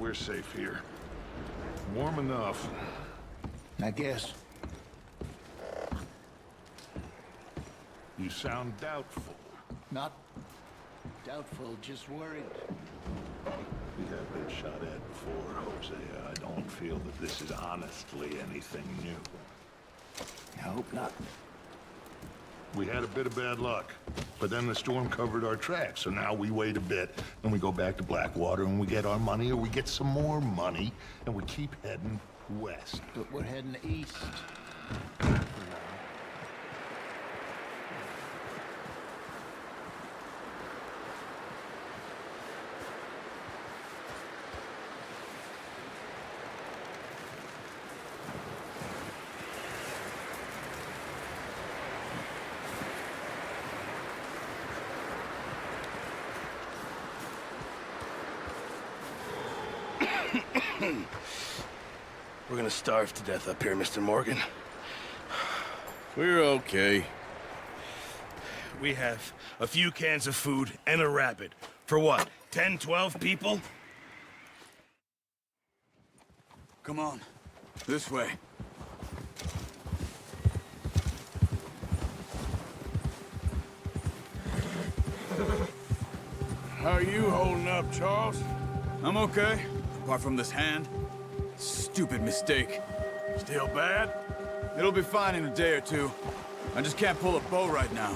we're safe here. Warm enough. I guess. You sound doubtful. Not doubtful, just worried. We have been shot at before, Hosea. I don't feel that this is honestly anything new. I hope not. We had a bit of bad luck, but then the storm covered our tracks, so now we wait a bit, and we go back to Blackwater, and we get our money, or we get some more money, and we keep heading west. But we're heading east. We're gonna starve to death up here, Mr. Morgan. We're okay. We have a few cans of food and a rabbit. For what, 10, 12 people? Come on. This way. How are you holding up, Charles? I'm okay, apart from this hand. Stupid mistake. Still bad? It'll be fine in a day or two. I just can't pull a bow right now.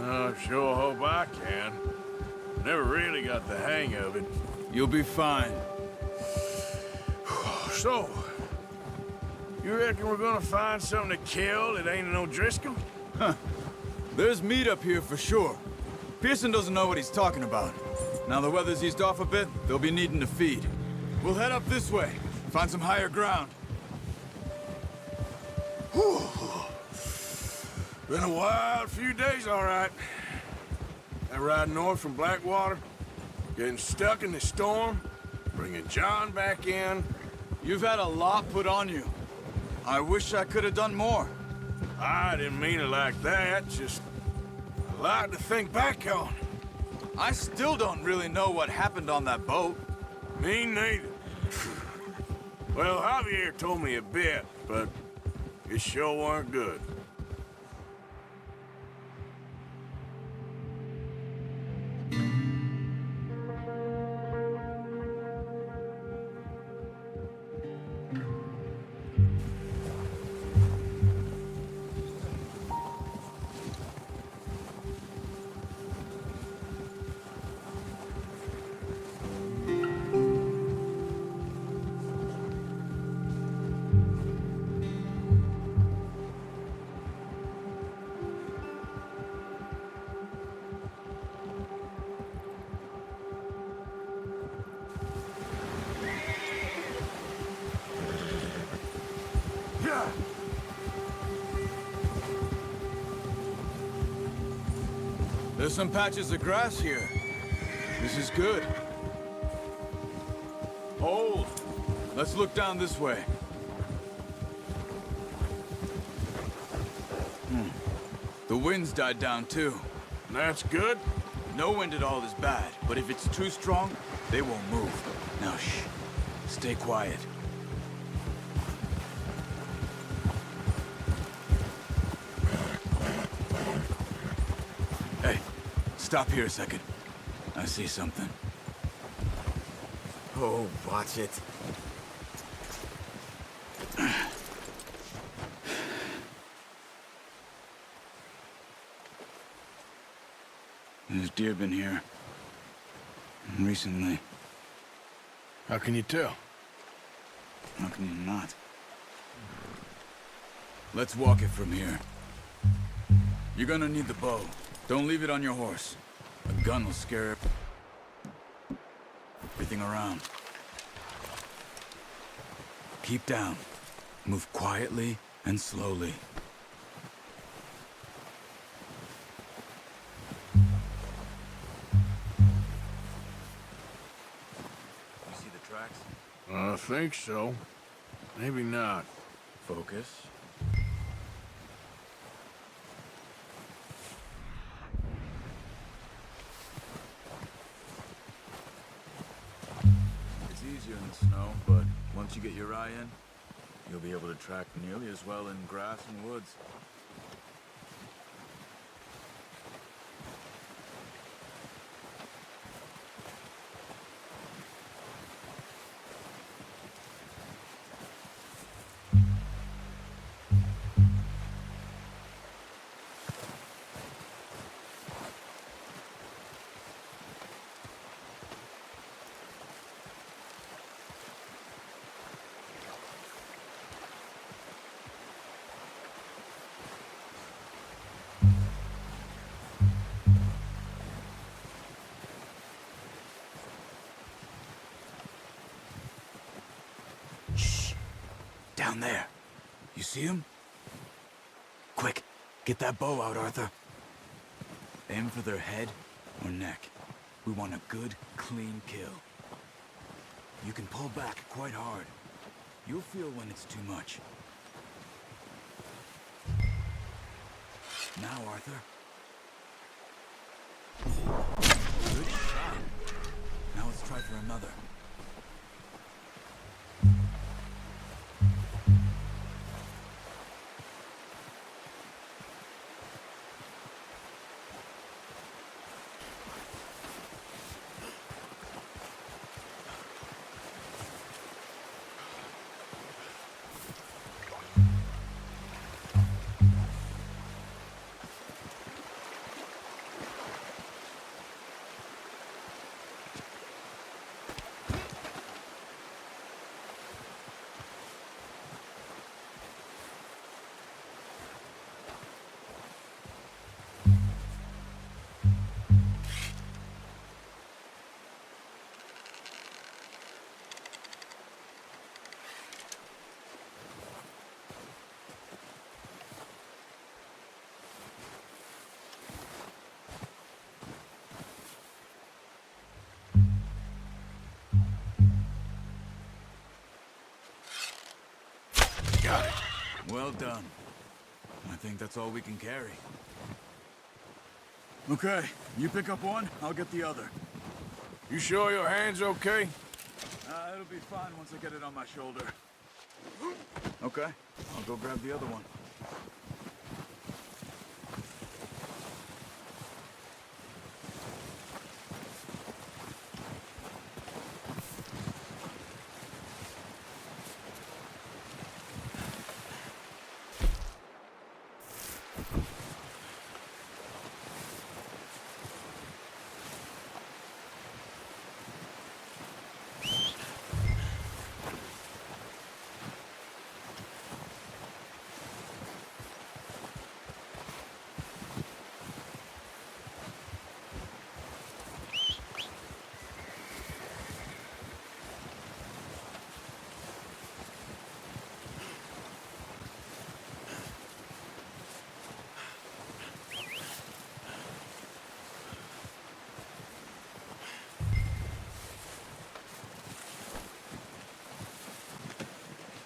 I sure hope I can. Never really got the hang of it. You'll be fine. So, you reckon we're gonna find something to kill that ain't no Driscoll? There's meat up here for sure. Pearson doesn't know what he's talking about. Now the weather's eased off a bit, they'll be needing to feed. We'll head up this way, find some higher ground. Whew. Been a wild few days, all right. That ride north from Blackwater, getting stuck in the storm, bringing John back in. You've had a lot put on you. I wish I could have done more. I didn't mean it like that, just a lot to think back on. I still don't really know what happened on that boat. Me neither. Well, Javier told me a bit, but it sure weren't good. Yeah. There's some patches of grass here. This is good. Hold. Let's look down this way. The wind's died down too. That's good. No wind at all is bad, but if it's too strong, they won't move. Now shh. Stay quiet. Hey, stop here a second. I see something. Oh, watch it. There's deer been here. Recently. How can you tell? How can you not? Let's walk it from here. You're gonna need the bow. Don't leave it on your horse. A gun will scare everything around. Keep down. Move quietly and slowly. You see the tracks? I think so. Maybe not. Focus. It's easier in the snow, but once you get your eye in, you'll be able to track nearly as well in grass and woods. Down there. You see him? Quick, get that bow out, Arthur. Aim for their head or neck. We want a good, clean kill. You can pull back quite hard. You'll feel when it's too much. Now, Arthur. Good shot. Now let's try for another. Got it. Well done. I think that's all we can carry. Okay, you pick up one, I'll get the other. You sure your hand's okay? It'll be fine once I get it on my shoulder. Okay, I'll go grab the other one.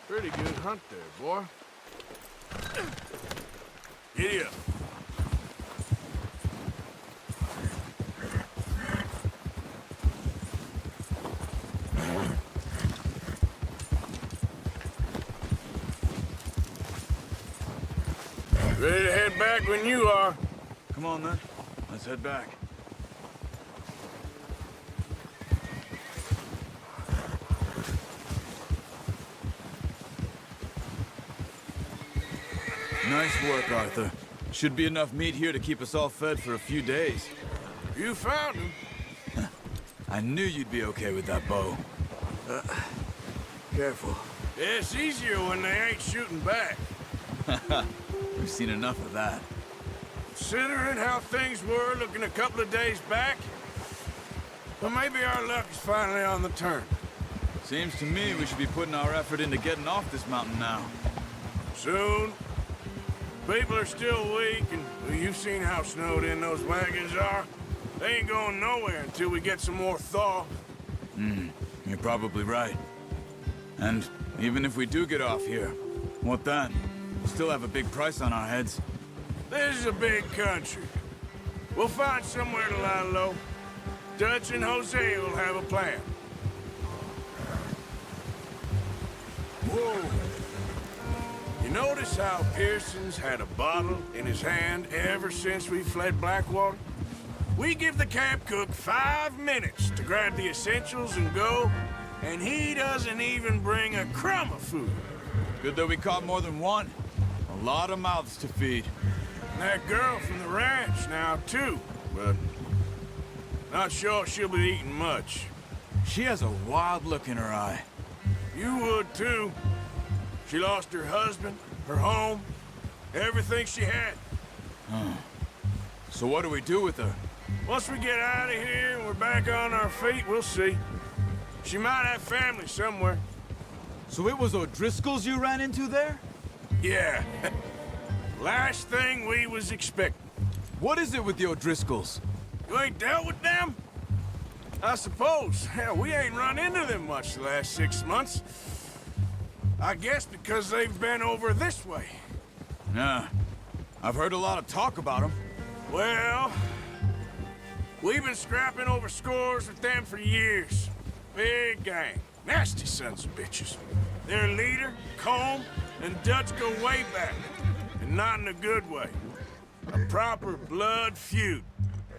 Pretty good hunt there, boy. Giddy up. Ready to head back when you are. Come on then, let's head back. Nice work, Arthur. Should be enough meat here to keep us all fed for a few days. You found him. I knew you'd be okay with that bow. Careful. It's easier when they ain't shooting back. We've seen enough of that. Considering how things were looking a couple of days back, well, maybe our luck is finally on the turn. Seems to me we should be putting our effort into getting off this mountain now. Soon. People are still weak, and well, you've seen how snowed in those wagons are. They ain't going nowhere until we get some more thaw. You're probably right. And even if we do get off here, what then? We'll still have a big price on our heads. This is a big country. We'll find somewhere to lie low. Dutch and Hosea will have a plan. notice how Pearson's had a bottle in his hand ever since we fled Blackwater? We give the camp cook 5 minutes to grab the essentials and go, and he doesn't even bring a crumb of food. Good that we caught more than one. A lot of mouths to feed. And that girl from the ranch now, too, but not sure she'll be eating much. She has a wild look in her eye. You would, too. She lost her husband, her home, everything she had. So what do we do with her? Once we get out of here and we're back on our feet, we'll see. She might have family somewhere. So it was O'Driscoll's you ran into there? Yeah. Last thing we was expecting. What is it with the O'Driscolls? You ain't dealt with them? I suppose. Hell, we ain't run into them much the last 6 months. I guess because they've been over this way. Nah. I've heard a lot of talk about them. Well, we've been scrapping over scores with them for years. Big gang. Nasty sons of bitches. Their leader, Colm, and Dutch go way back. And not in a good way. A proper blood feud.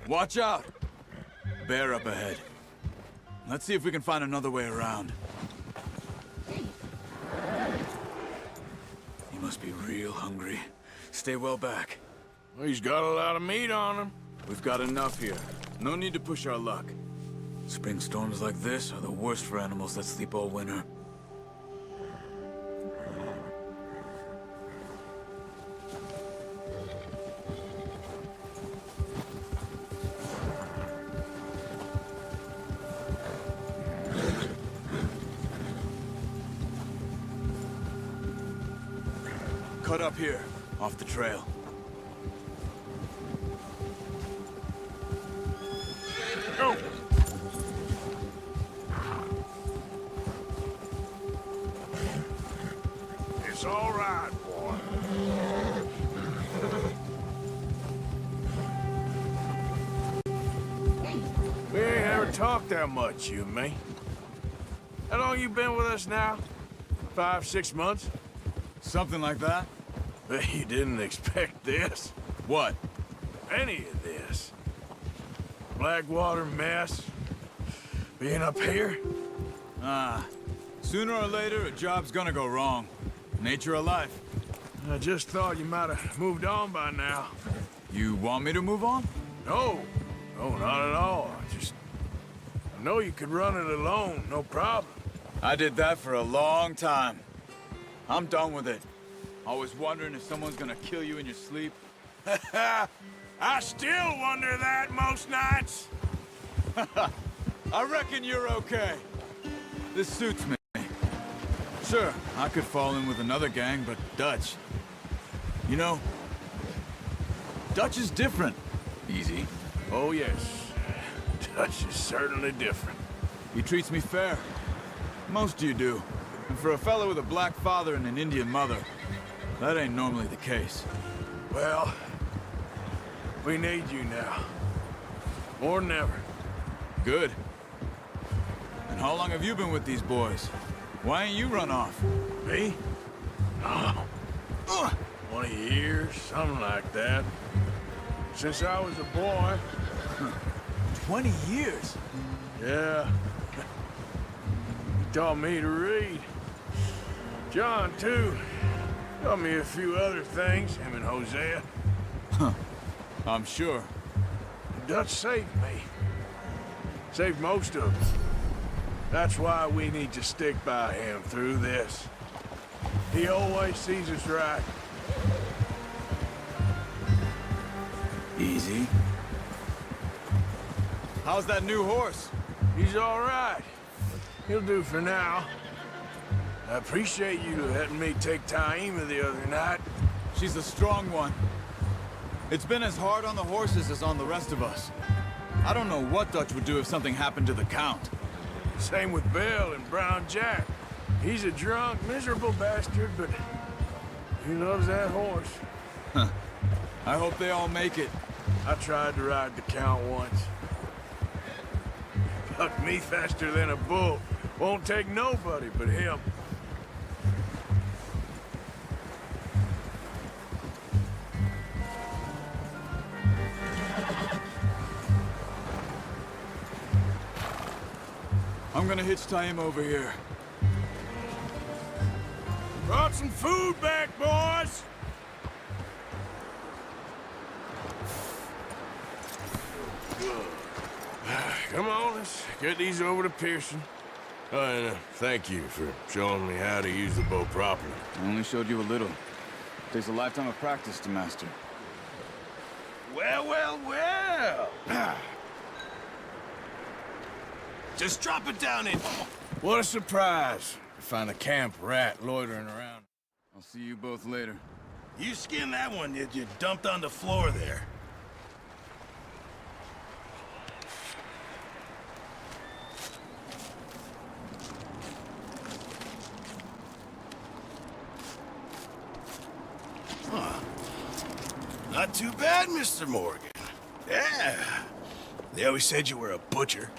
Watch out. Bear up ahead. Let's see if we can find another way around. He must be real hungry. Stay well back. Well, he's got a lot of meat on him. We've got enough here. No need to push our luck. Spring storms like this are the worst for animals that sleep all winter. Cut up here, off the trail. Go! It's all right, boy. We ain't ever talked that much, you and me. How long you been with us now? 5, 6 months? Something like that? Bet you didn't expect this. What? Any of this. Blackwater mess. Being up here. Sooner or later, a job's gonna go wrong. Nature of life. I just thought you might have moved on by now. You want me to move on? No, not at all. I know you could run it alone, no problem. I did that for a long time. I'm done with it. Always wondering if someone's gonna kill you in your sleep. I still wonder that most nights. I reckon you're okay. This suits me. Sure, I could fall in with another gang, but Dutch... You know, Dutch is different. Easy. Oh, yes. Dutch is certainly different. He treats me fair. Most of you do. And for a fellow with a black father and an Indian mother, that ain't normally the case. Well, we need you now. More than ever. Good. And how long have you been with these boys? Why ain't you run off? Me? Oh, 20 years, something like that. Since I was a boy. 20 years? Yeah. He taught me to read. John, too. Taught me a few other things, him and Hosea. I'm sure. Dutch saved me. Saved most of us. That's why we need to stick by him through this. He always sees us right. Easy. How's that new horse? He's all right. He'll do for now. I appreciate you letting me take Taima the other night. She's a strong one. It's been as hard on the horses as on the rest of us. I don't know what Dutch would do if something happened to the Count. Same with Bill and Brown Jack. He's a drunk, miserable bastard, but he loves that horse. I hope they all make it. I tried to ride the Count once. Bucked me faster than a bull. Won't take nobody but him. I'm gonna hitch tie him over here. Brought some food back, boys! Come on, let's get these over to Pearson. Oh, and thank you for showing me how to use the bow properly. I only showed you a little. Takes a lifetime of practice to master. Well, well, well! Just drop it down in. What a surprise to find a camp rat loitering around. I'll see you both later. You skinned that one that you dumped on the floor there. Not too bad, Mr. Morgan. Yeah. They always said you were a butcher.